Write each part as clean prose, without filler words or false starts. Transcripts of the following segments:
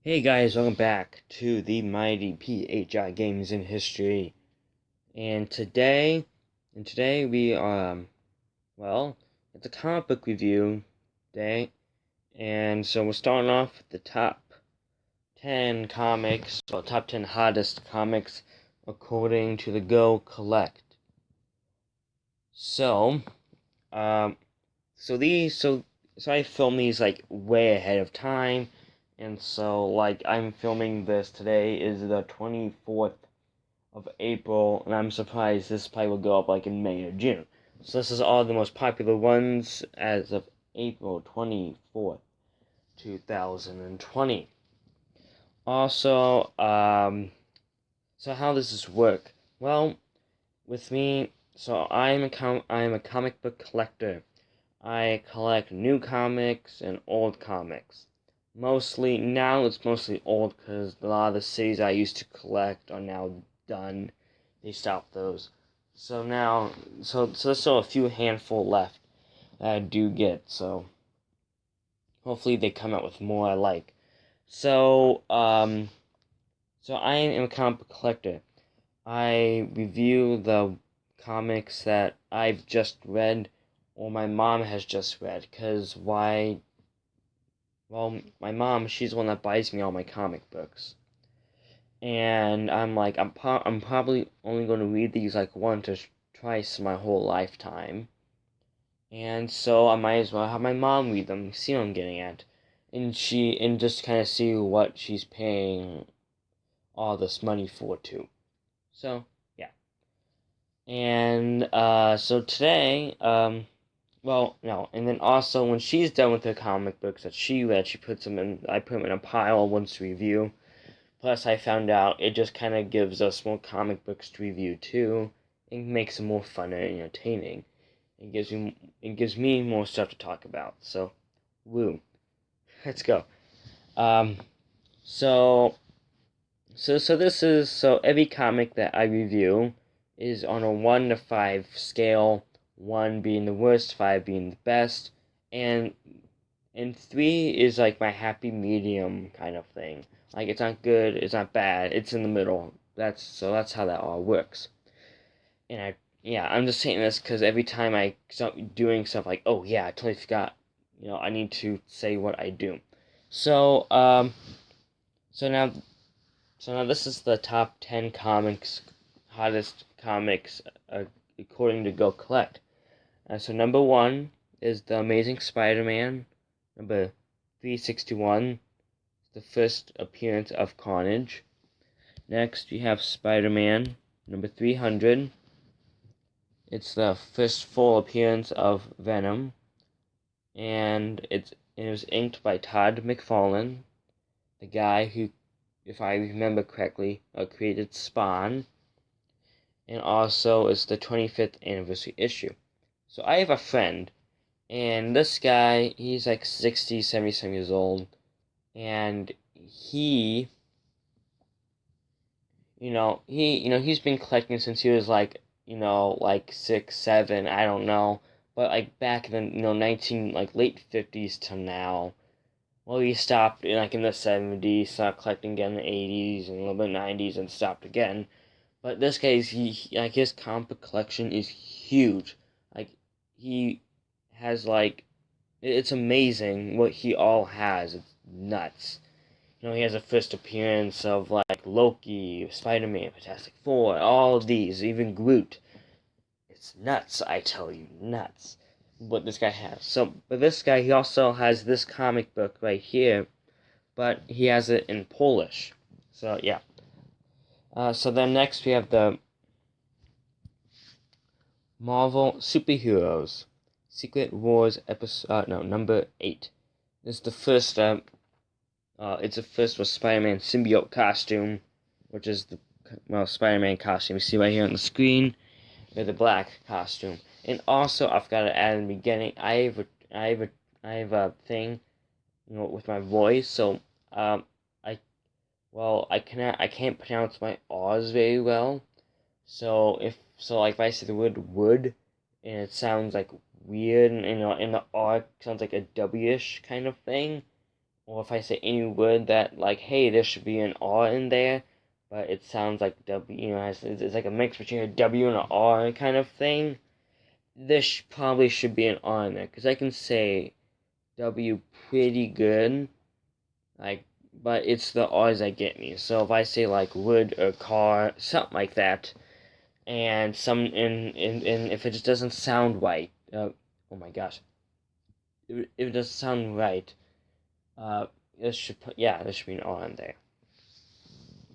Hey guys, welcome back to the mighty PHI Games in History. And today we it's a comic book review day. And so we're starting off with the top 10 comics, or top 10 hottest comics according to the Go Collect. So, um so I film these like way ahead of time. And so, like, I'm filming this today is the 24th of April, and I'm surprised this probably will go up like in May or June. So this is all the most popular ones as of April 24th, 2020. Also, so how does this work? Well, with me, so I'm a comic book collector. I collect new comics and old comics. Now it's mostly old because a lot of the cities I used to collect are now done. They stopped those. So there's still a few handful left that I do get. So hopefully they come out with more I like. So so I am a comic book collector. I review the comics that I've just read or my mom has just read. Cause why? Well, my mom, she's the one that buys me all my comic books. And I'm like, I'm probably only going to read these like once or twice my whole lifetime. And so I might as well have my mom read them, see what I'm getting at. And just kind of see what she's paying all this money for too. So, yeah. And, so today, well, no, and then also when she's done with the comic books that she read, I put them in a pile once to review. Plus, I found out it just kind of gives us more comic books to review too. It makes them more fun and entertaining. It gives me more stuff to talk about. So, woo, let's go. Um, so so every comic that I review is on a 1 to 5 scale. 1 being the worst, 5 being the best, and 3 is like my happy medium kind of thing. Like it's not good, it's not bad, it's in the middle. That's how that all works. And I'm just saying this because every time I start doing stuff like, oh yeah, I totally forgot. I need to say what I do. So so now this is the top 10 hottest comics according to Go Collect. So number 1 is The Amazing Spider-Man. Number 361, the first appearance of Carnage. Next, you have Spider-Man, number 300. It's the first full appearance of Venom, and it was inked by Todd McFarlane, the guy who, if I remember correctly, created Spawn, and also it's the 25th anniversary issue. So I have a friend, and this guy, he's like 60, 70 years old, and he's been collecting since he was like, like 6, 7, I don't know, but like back in the, 19, like late 50s to now. Well, he stopped in the 70s, stopped collecting again in the 80s and a little bit 90s and stopped again. But this guy's, like his comic book collection is huge. Like he has like, it's amazing what he all has. It's nuts. He has a first appearance of like Loki, Spider-Man, Fantastic Four, all of these, even Groot. It's nuts, I tell you, nuts. What this guy has. But this guy, he also has this comic book right here, but he has it in Polish. So yeah. So then next we have the Marvel Superheroes Secret Wars episode. No, number 8. This is the first. It's the first with Spider-Man symbiote costume, which is the Spider-Man costume you see right here on the screen, with the black costume. And also, I've got to add in the beginning, I have a thing, with my voice. So, I can't pronounce my R's very well. So like if I say the word wood, and it sounds like weird, and the R sounds like a W-ish kind of thing, or if I say any word that, like, hey, there should be an R in there, but it sounds like W, it's like a mix between a W and an R kind of thing, this probably should be an R in there, because I can say W pretty good, like, but it's the R's that get me. So if I say, like, wood or car, something like that, and if it just doesn't sound right, oh my gosh, if it doesn't sound right, uh, this should be an R in there.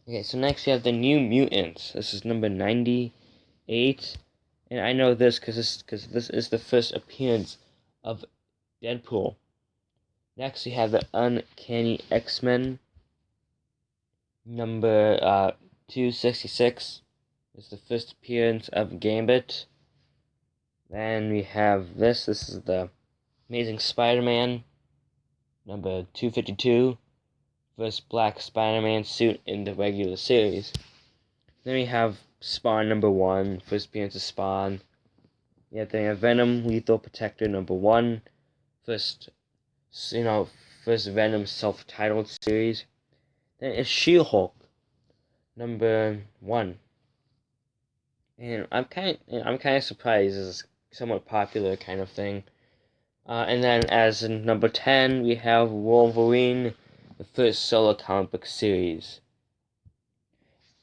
Okay, so next we have the New Mutants. This is number 98, and I know this because this is the first appearance of Deadpool. Next we have the Uncanny X-Men, number 266. This is the first appearance of Gambit. Then we have this is the Amazing Spider-Man, number 252. First black Spider-Man suit in the regular series. Then we have Spawn number 1, first appearance of Spawn. Yeah, then we have Venom, Lethal Protector number 1, first Venom self-titled series. Then it's She-Hulk number 1, and I'm kind of surprised this is somewhat popular kind of thing. And then as in number 10, we have Wolverine, the first solo comic book series.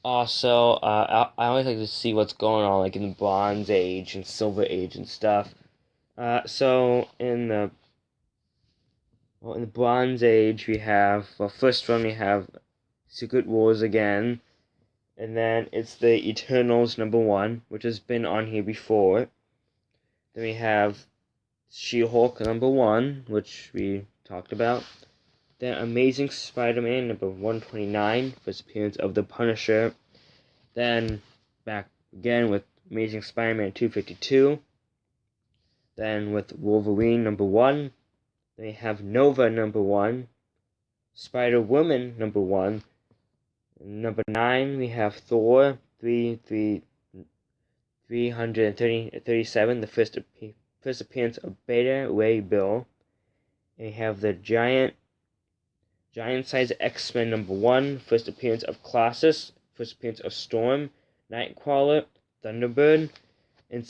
Also, I always like to see what's going on, like in the Bronze Age and Silver Age and stuff. So in the Bronze Age, we have first one we have Secret Wars again, and then it's the Eternals number 1, which has been on here before. Then we have She-Hulk number 1, which we talked about. Then Amazing Spider-Man number 129, first appearance of the Punisher. Then back again with Amazing Spider-Man 252. Then with Wolverine number 1. Then we have Nova number 1. Spider-Woman number 1. Number 9 we have Thor 337, the first appearance of Beta Ray Bill. And we have the Giant Size X-Men number 1, first appearance of Colossus, first appearance of Storm, Nightcrawler, Thunderbird, and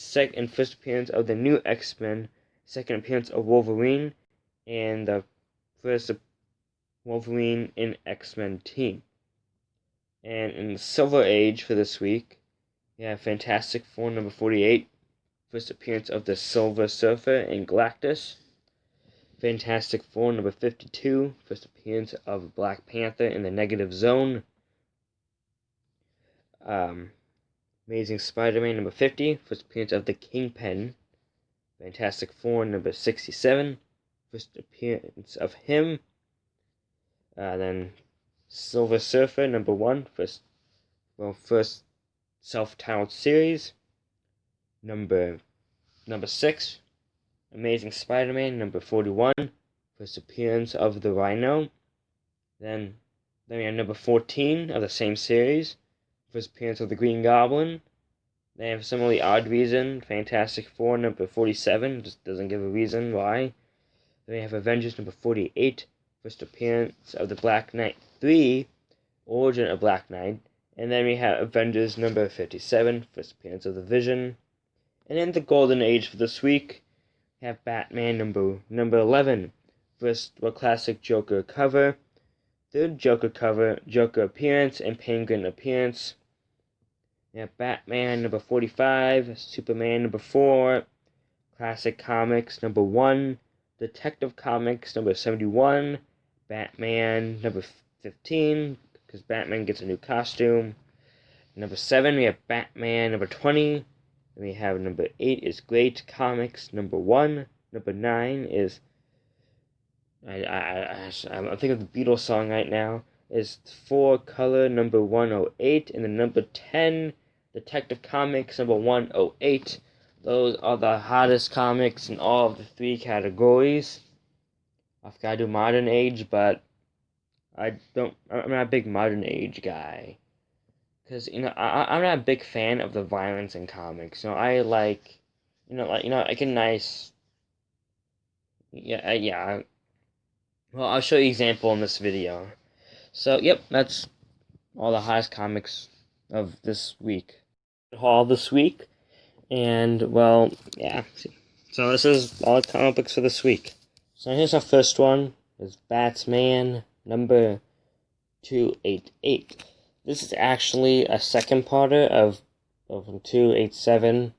first appearance of the new X-Men, second appearance of Wolverine, and the first Wolverine in X-Men team. And in the Silver Age for this week, we have Fantastic Four number 48, first appearance of the Silver Surfer and Galactus. Fantastic Four number 52, first appearance of Black Panther in the Negative Zone. Amazing Spider-Man number 50, first appearance of the Kingpin. Fantastic Four number 67, first appearance of him. Then Silver Surfer number 1, first self-titled series. Number 6, Amazing Spider-Man number 41, first appearance of the Rhino. Then we have number 14 of the same series, first appearance of the Green Goblin. Then for some really odd reason, Fantastic Four number 47, just doesn't give a reason why. Then we have Avengers number 48, first appearance of the Black Knight 3, Origin of Black Knight. And then we have Avengers number 57, first appearance of the Vision. And in the Golden Age for this week, we have Batman number 11, first classic Joker cover, third Joker cover, Joker appearance, and Penguin appearance. We have Batman number 45, Superman number 4, Classic Comics number 1, Detective Comics number 71, Batman number 15, because Batman gets a new costume. Number 7, we have Batman number 20. Then we have number 8 is Great Comics number 1. Number 9 is I'm thinking of the Beatles song right now. Is 4 Color number 108, and then number 10 Detective Comics number 108. Those are the hottest comics in all of the 3 categories. I've got to do Modern Age, but I'm not a big Modern Age guy. Because, I'm not a big fan of the violence in comics. I like, like a nice, Well, I'll show you an example in this video. So, yep, that's all the hottest comics of this week. Haul this week, and, well, yeah. So this is all the comic books for this week. So here's our first one. It's Batman number 288. This is actually a second parter of 287,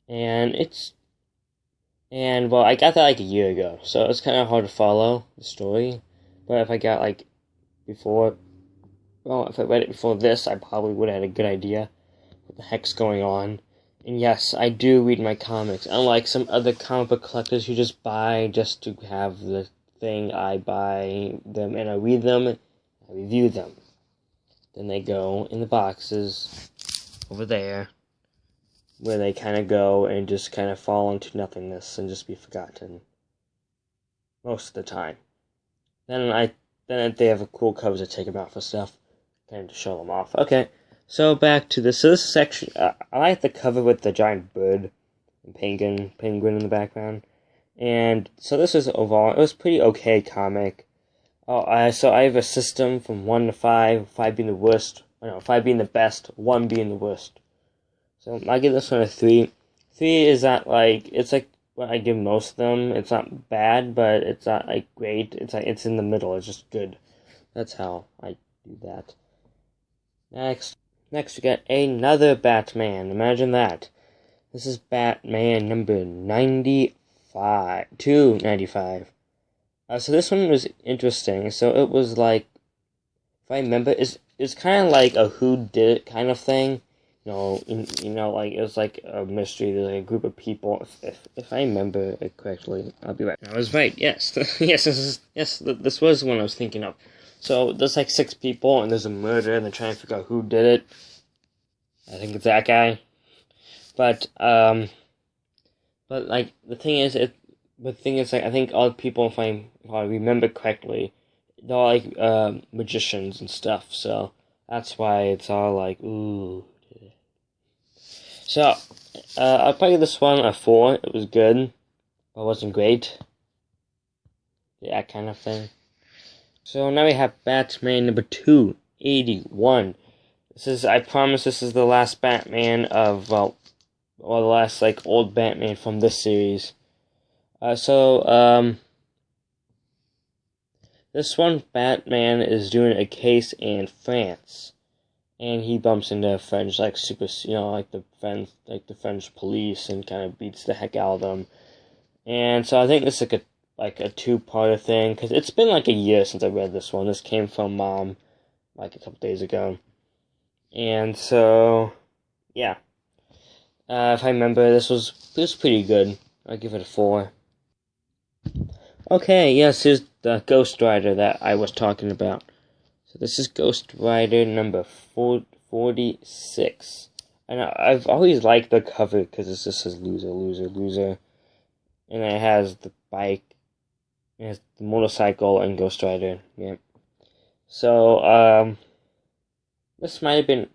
and well, I got that like a year ago, so it's kind of hard to follow the story. But if I got like before, well, if I read it before this, I probably would have had a good idea what the heck's going on. And yes, I do read my comics. Unlike some other comic book collectors who just buy just to have the thing, I buy them and I read them, I review them. Then they go in the boxes over there, where they kind of go and just kind of fall into nothingness and just be forgotten. Most of the time. Then they have a cool covers to take them out for stuff, kind of to show them off. Okay, so back to this. So this section, I like the cover with the giant bird and penguin in the background. And so this was overall, it was pretty okay comic. So I have a system from 1 to 5, 5 being the worst, 5 being the best, 1 being the worst. So I give this one a 3. 3 is not like, it's like what I give most of them. It's not bad, but it's not like great. It's like, it's in the middle. It's just good. That's how I do that. Next we got another Batman. Imagine that. This is Batman number 295. So this one was interesting. So it was like, if I remember, it's kind of like a who did it kind of thing. Like it was like a mystery. There's like a group of people. If I remember it correctly, I'll be right. I was right. Yes, yes. This was the one I was thinking of. So there's like 6 people, and there's a murder, and they're trying to figure out who did it. I think it's that guy. But like the thing is, like I think all the people, if I remember correctly, they're all like magicians and stuff. So that's why it's all like ooh. So, I'll probably give this one a 4. It was good, but it wasn't great. Yeah, kind of thing. So now we have Batman number 281. I promise this is the last Batman of, or the last, like, old Batman from this series. This one, Batman is doing a case in France. And he bumps into French, like the French police, and kind of beats the heck out of them. And so I think this is like a 2-parter thing, because it's been like a year since I read this one. This came from Mom, like a couple days ago. And so, yeah. If I remember, this was pretty good. I'll give it a 4. Okay, yes, here's the Ghost Rider that I was talking about. So this is Ghost Rider number 46. And I've always liked the cover because it just says loser, loser, loser. And it has the bike, it has the motorcycle, and Ghost Rider. Yeah. So, this might have been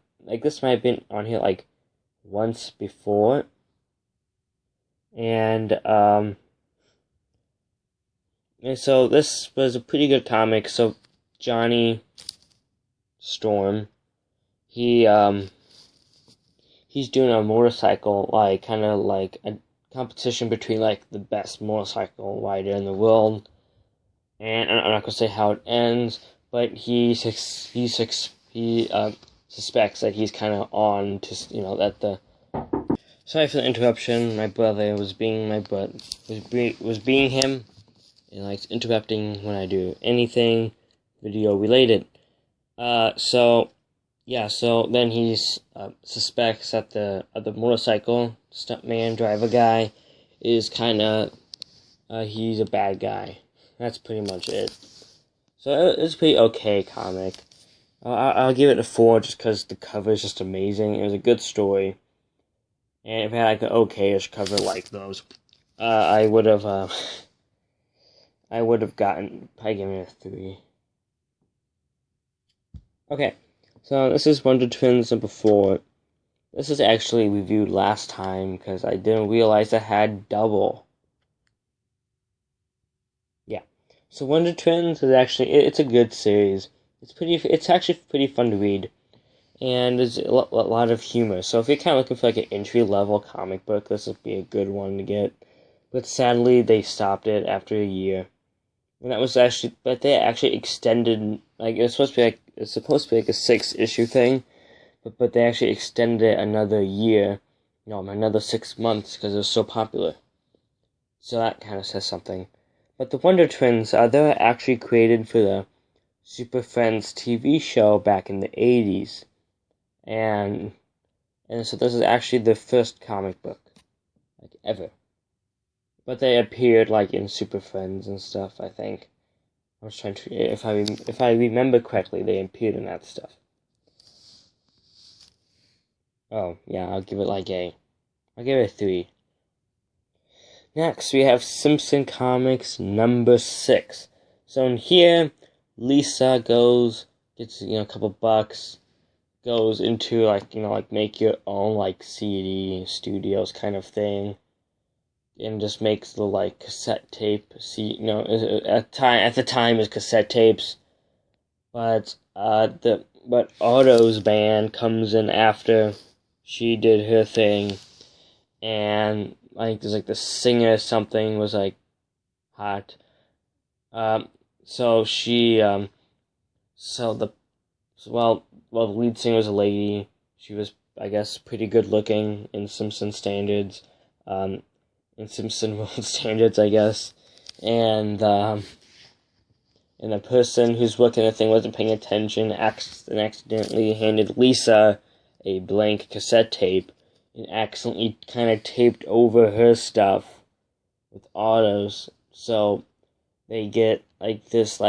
on here like once before. And so this was a pretty good comic. So Johnny Storm, he's doing a motorcycle, like kind of like a competition between like the best motorcycle rider in the world. And I'm not gonna say how it ends, but he suspects that he's kind of on to that the. Sorry for the interruption. My brother was being him, and likes interrupting when I do anything video related. So then he suspects that the other motorcycle stuntman driver guy is kind of, he's a bad guy. That's pretty much it. So it's a pretty okay comic. I'll give it a 4 just because the cover is just amazing. It was a good story. And if it had like an okay-ish cover like those, I would have probably given it a 3. Okay, so this is Wonder Twins number 4. This is actually reviewed last time because I didn't realize I had double. Yeah, So Wonder Twins is actually it's a good series. It's actually pretty fun to read, and there's a lot of humor. So if you're kind of looking for like an entry level comic book, this would be a good one to get. But sadly, they stopped it after a year, and but they actually extended like it's supposed to be like a 6 issue thing, but they actually extended it another year, another 6 months because it was so popular. So that kind of says something. But the Wonder Twins, they were actually created for the Super Friends TV show back in the 80s. And so this is actually the first comic book, like, ever. But they appeared, like, in Super Friends and stuff, I think. I was trying to, if I remember correctly, they appeared in that stuff. Oh, yeah, I'll give it a 3. Next, we have Simpson Comics number 6. So in here, Lisa gets, a couple bucks, goes into, make your own, CD studios kind of thing, and just makes the, cassette tape, at the time, it was cassette tapes, but Otto's band comes in after she did her thing, and there's the singer or something was hot. So she the lead singer was a lady. She was, I guess, pretty good looking in Simpson standards, in Simpson world standards, I guess. And the person who's working the thing wasn't paying attention and accidentally handed Lisa a blank cassette tape and accidentally kind of taped over her stuff with Otto's. So they get this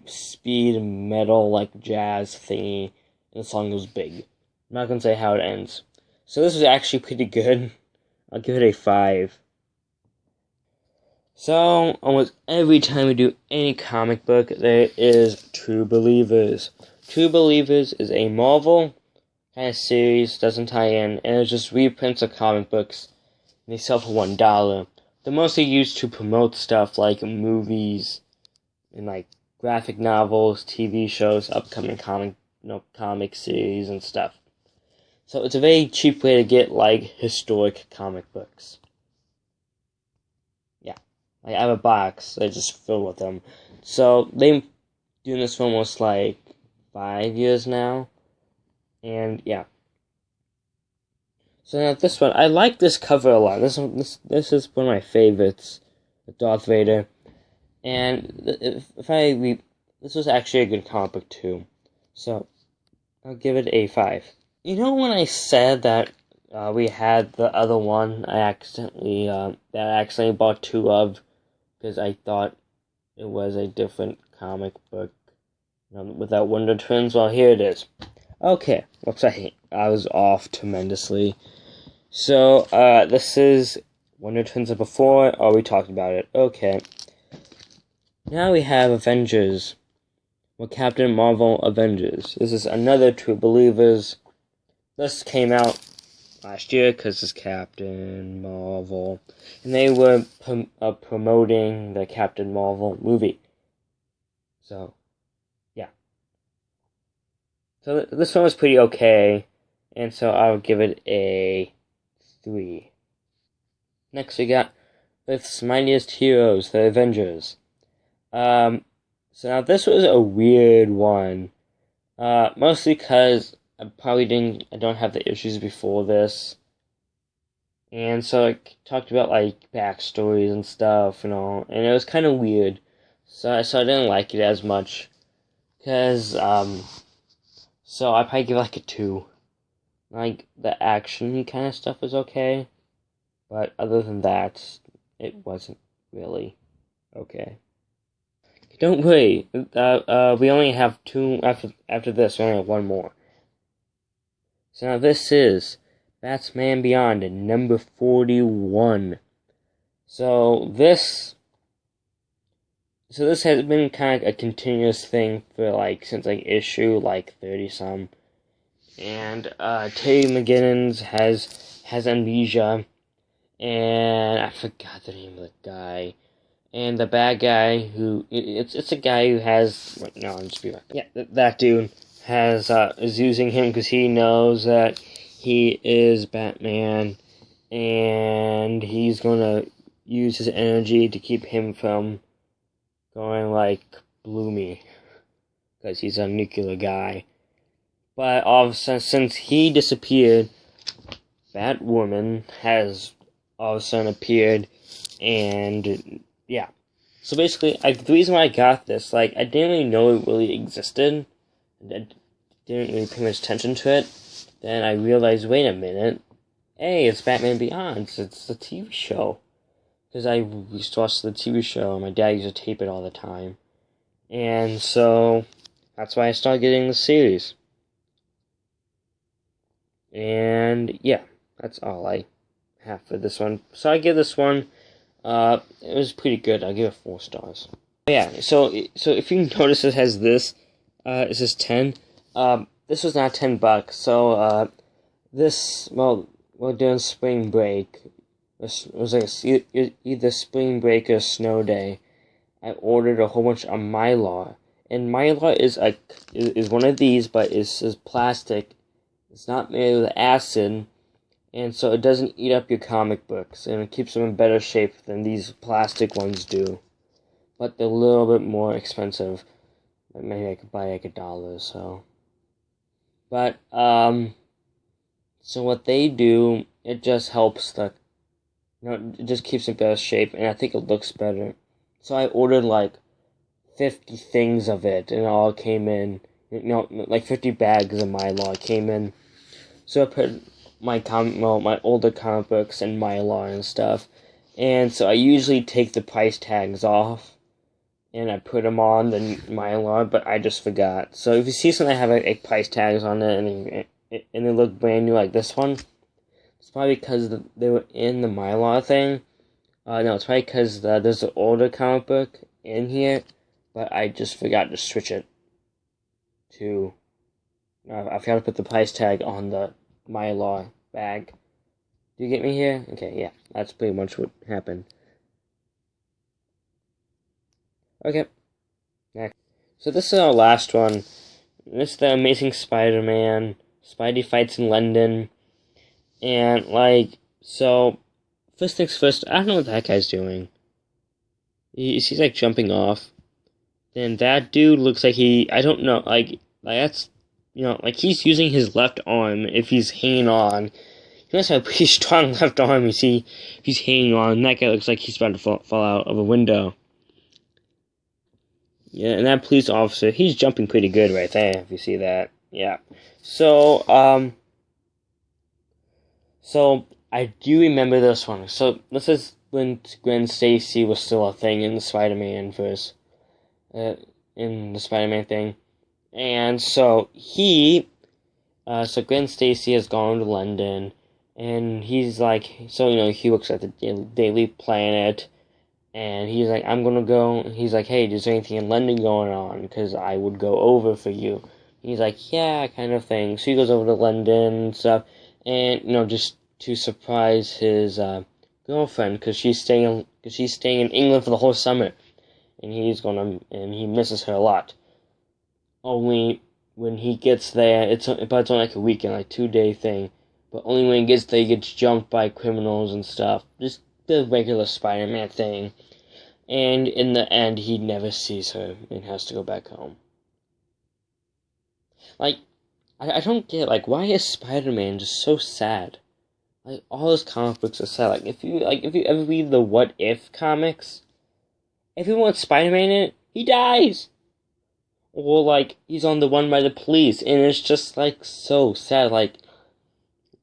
speed metal jazz thingy, and the song goes big. I'm not gonna say how it ends. So this was actually pretty good. I'll give it a 5. So almost every time we do any comic book, there is True Believers. True Believers is a Marvel kind of series, doesn't tie in, and it's just reprints of comic books, and they sell for $1. They're mostly used to promote stuff like movies and graphic novels, TV shows, upcoming comic series and stuff. So it's a very cheap way to get historic comic books. Yeah, I have a box I just filled with them. So they've been doing this for almost 5 years now, and yeah. So now this one, I like this cover a lot. This is one of my favorites, Darth Vader. And this was actually a good comic book too. So I'll give it a 5. You know when I said that we had the other one, I accidentally bought 2 of because I thought it was a different comic book without Wonder Twins. Well, here it is. Okay, whoops, I was off tremendously. So, this is Wonder Twins of before. Oh, we talked about it. Okay. Now we have Avengers. Well, Captain Marvel Avengers. This is another True Believers. This came out last year because it's Captain Marvel. And they were promoting the Captain Marvel movie. So, yeah. So this one was pretty okay. And so I'll give it a 3. Next we got Earth's Mightiest Heroes, the Avengers. So now this was a weird one. Mostly because I don't have the issues before this. And so I talked about backstories and stuff and all, and it was kind of weird. So I didn't like it as much. So I probably give it a 2. The action kind of stuff was okay, but other than that, it wasn't really okay. Don't worry, we only have 2 after this. We only have 1 more. So now this is Batman Beyond number 41. So this has been kind of a continuous thing for since issue 30 some. And Terry McGinnis has amnesia, and I forgot the name of the guy. and the bad guy it's a guy who has no, I'm just be right. Yeah, that dude is using him because he knows that he is Batman, and he's gonna use his energy to keep him from going like bloomy because he's a nuclear guy. But all of a sudden, since he disappeared, Batwoman has all of a sudden appeared, and yeah. So basically, the reason why I got this, like, I didn't really know it really existed. I didn't really pay much attention to it. Then I realized, wait a minute, hey, it's Batman Beyond. It's the TV show. Because I used to watch the TV show, and my dad used to tape it all the time. And so, that's why I started getting the series. And, yeah, that's all I have for this one. So I give this one, it was pretty good. I'll give it 4 stars. Yeah, so if you notice it has this, it says 10. This was not $10, so, during spring break, it was like either spring break or snow day, I ordered a whole bunch of Mylar. And Mylar is one of these, but it's plastic. It's not made with acid, and so it doesn't eat up your comic books, and it keeps them in better shape than these plastic ones do. But they're a little bit more expensive. Maybe I could buy like $1 or so. But, so what they do, it just helps it just keeps in better shape, and I think it looks better. So I ordered like 50 things of it, and it all came in, like 50 bags of Mylar came in. So I put my older comic books and Mylar and stuff, and so I usually take the price tags off, and I put them on the Mylar, but I just forgot. So if you see something that have like price tags on it, and they look brand new like this one, it's probably because they were in the Mylar thing. No, it's probably because there's an older comic book in here, but I just forgot to switch it to... I forgot to put the price tag on the Mylar bag. Do you get me here? Okay, yeah, that's pretty much what happened. Okay, next. So this is our last one. This is the Amazing Spider-Man. Spidey fights in London. And, so, first things first, I don't know what that guy's doing. He's like jumping off. Then that dude looks like I don't know, that's, he's using his left arm if he's hanging on. He must have a pretty strong left arm, you see, if he's hanging on. And that guy looks like he's about to fall out of a window. Yeah, and that police officer, he's jumping pretty good right there, if you see that. Yeah. So I do remember this one. So this is when Gwen Stacy was still a thing in the Spider-Man verse, in the Spider-Man thing, and so so Gwen Stacy has gone to London, and he's like, he works at the Daily Planet, and he's like, I'm gonna go. He's like, hey, is there anything in London going on? Because I would go over for you. He's like, yeah, kind of thing. So he goes over to London and stuff, and just to surprise his girlfriend, because she's staying in England for the whole summer, and he misses her a lot. Only when he gets there, it's only like a weekend, like 2-day thing. But only when he gets there, he gets jumped by criminals and stuff. Just the regular Spider-Man thing. And in the end, he never sees her and has to go back home. I don't get, why is Spider-Man just so sad? All his comic books are sad. If you ever read the What If comics, everyone with Spider-Man in it, he dies! Or, he's on the run by the police, and it's just, so sad. I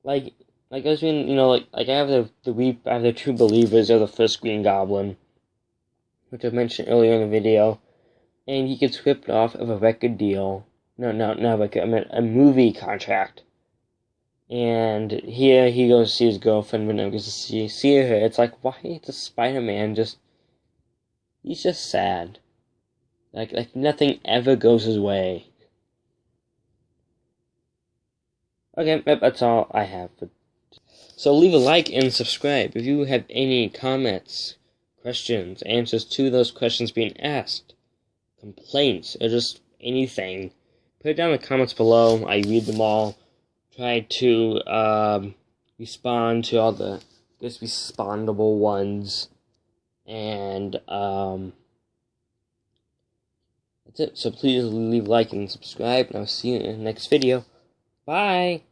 was being, I have the True Believers of the first Green Goblin, which I mentioned earlier in the video, and he gets ripped off of a record deal. No, not a record, I meant a movie contract. And here he goes to see his girlfriend, but never gets to see her. It's like, why does Spider-Man he's just sad. Nothing ever goes his way. Okay, that's all I have. So leave a like and subscribe. If you have any comments, questions, answers to those questions being asked, complaints, or just anything, put it down in the comments below. I read them all. Try to respond to all the respondable ones. And that's it. So please leave a like and subscribe, and I'll see you in the next video. Bye!